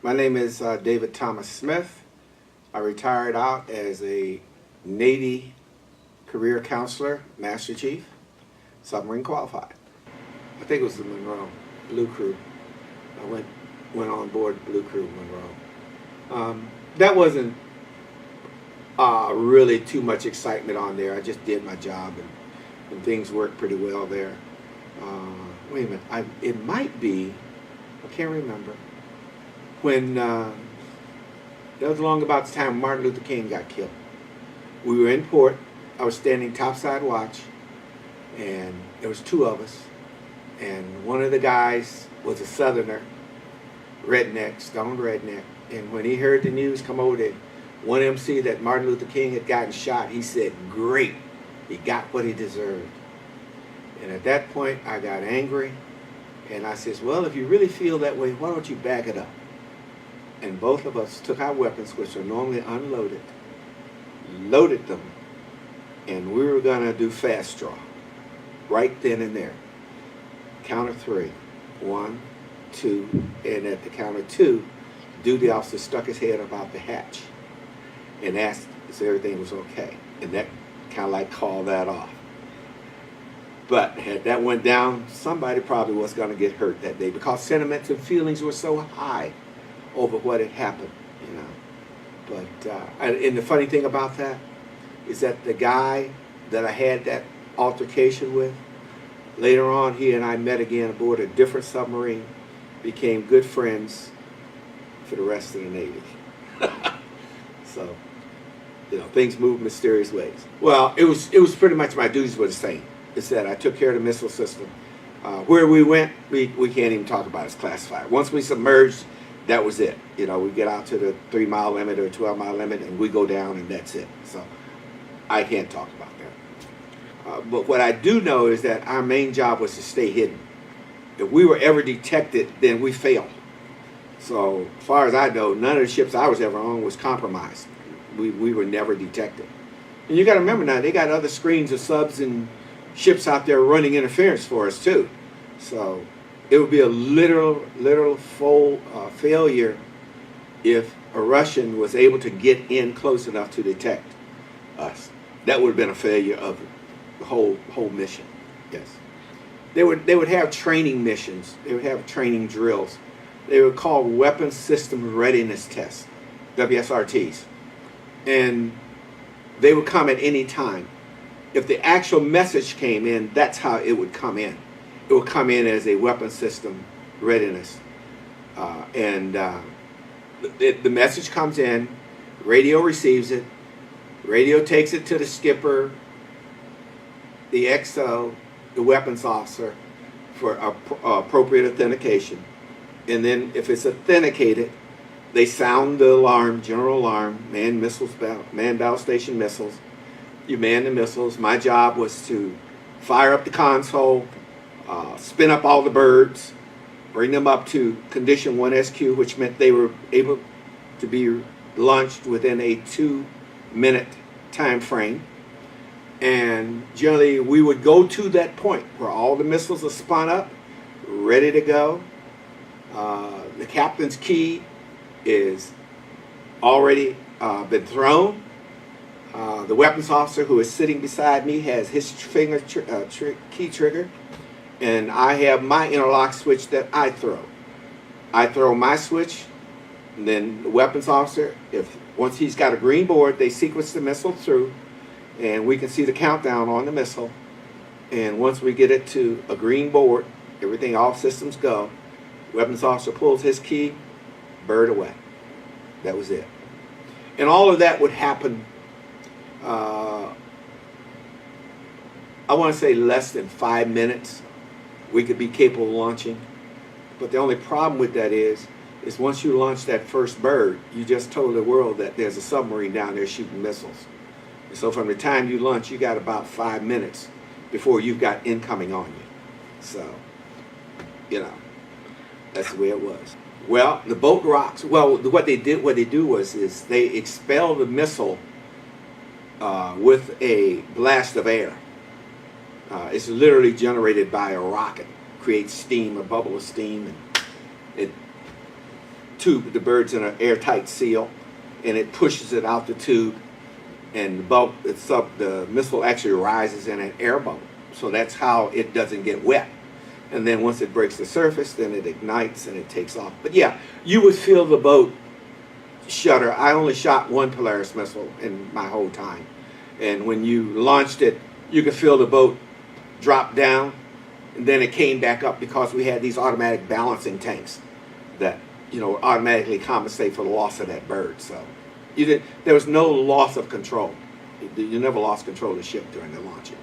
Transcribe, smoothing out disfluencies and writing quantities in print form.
My name is David Thomas Smith. I retired out as a Navy career counselor, Master Chief, submarine qualified. I think it was the Monroe Blue Crew. I went on board Blue Crew Monroe. That wasn't really too much excitement on there. I just did my job and things worked pretty well there. Wait a minute, it might be, I can't remember, when that was along about the time Martin Luther King got killed. We were in port. I was standing topside watch, and there was two of us, and one of the guys was a Southerner, redneck, stoned redneck, and when he heard the news come over to one MC that Martin Luther King had gotten shot, he said, "Great, he got what he deserved." And at that point, I got angry, and I says, "Well, if you really feel that way, why don't you back it up?" And both of us took our weapons, which are normally unloaded, loaded them, and we were going to do fast draw right then and there. Count of three. 1, 2, and at the count of 2, the duty officer stuck his head up out the hatch and asked if everything was okay. And that kind of like called that off. But had that went down, somebody probably was going to get hurt that day because sentiments and feelings were so high over what had happened, you know. But and the funny thing about that is that the guy that I had that altercation with, later on he and I met again aboard a different submarine, became good friends for the rest of the Navy. So, you know, things move mysterious ways. Well, it was pretty much my duties were the same. It's that I took care of the missile system. Where we went, we can't even talk about it. It's classified. Once we submerged, that was it. You know, we get out to the 3-mile limit or 12-mile limit, and we go down, and that's it. So I can't talk about that. But what I do know is that our main job was to stay hidden. If we were ever detected, then we failed. So as far as I know, none of the ships I was ever on was compromised. We were never detected. And you got to remember now, they got other screens of subs and ships out there running interference for us too. So it would be a literal full failure if a Russian was able to get in close enough to detect us. That would have been a failure of the whole mission. Yes, they would have training missions. They would have training drills. They were called Weapons System Readiness Tests, WSRTs, and they would come at any time. If the actual message came in, that's how it would come in. It would come in as a weapon system readiness. The message comes in, radio receives it, radio takes it to the skipper, the XO, the weapons officer for appropriate authentication. And then if it's authenticated, they sound the alarm, general alarm, manned battle station missiles. You man the missiles. My job was to fire up the console, spin up all the birds, bring them up to condition 1SQ, which meant they were able to be launched within a 2-minute time frame. And generally, we would go to that point where all the missiles are spun up, ready to go. The captain's key is already been thrown. The weapons officer who is sitting beside me has his finger key trigger, and I have my interlock switch that I throw. I throw my switch, and then the weapons officer, once he's got a green board, they sequence the missile through, and we can see the countdown on the missile. And once we get it to a green board, everything, all systems go. Weapons officer pulls his key, bird away. That was it. And all of that would happen, I want to say less than 5 minutes. We could be capable of launching. But the only problem with that is once you launch that first bird, you just told the world that there's a submarine down there shooting missiles. And so from the time you launch, you got about 5 minutes before you've got incoming on you. So, you know, that's the way it was. Well, the boat rocks. Well, what they do was they expel the missile with a blast of air. It's literally generated by a rocket, creates steam, a bubble of steam, and it tube, the bird's in an airtight seal, and it pushes it out the tube, and the missile actually rises in an airboat. So that's how it doesn't get wet. And then once it breaks the surface, then it ignites and it takes off. But yeah, you would feel the boat shudder. I only shot one Polaris missile in my whole time. And when you launched it, you could feel the boat drop down, and then it came back up because we had these automatic balancing tanks that, automatically compensate for the loss of that bird. So there was no loss of control. You never lost control of the ship during the launching.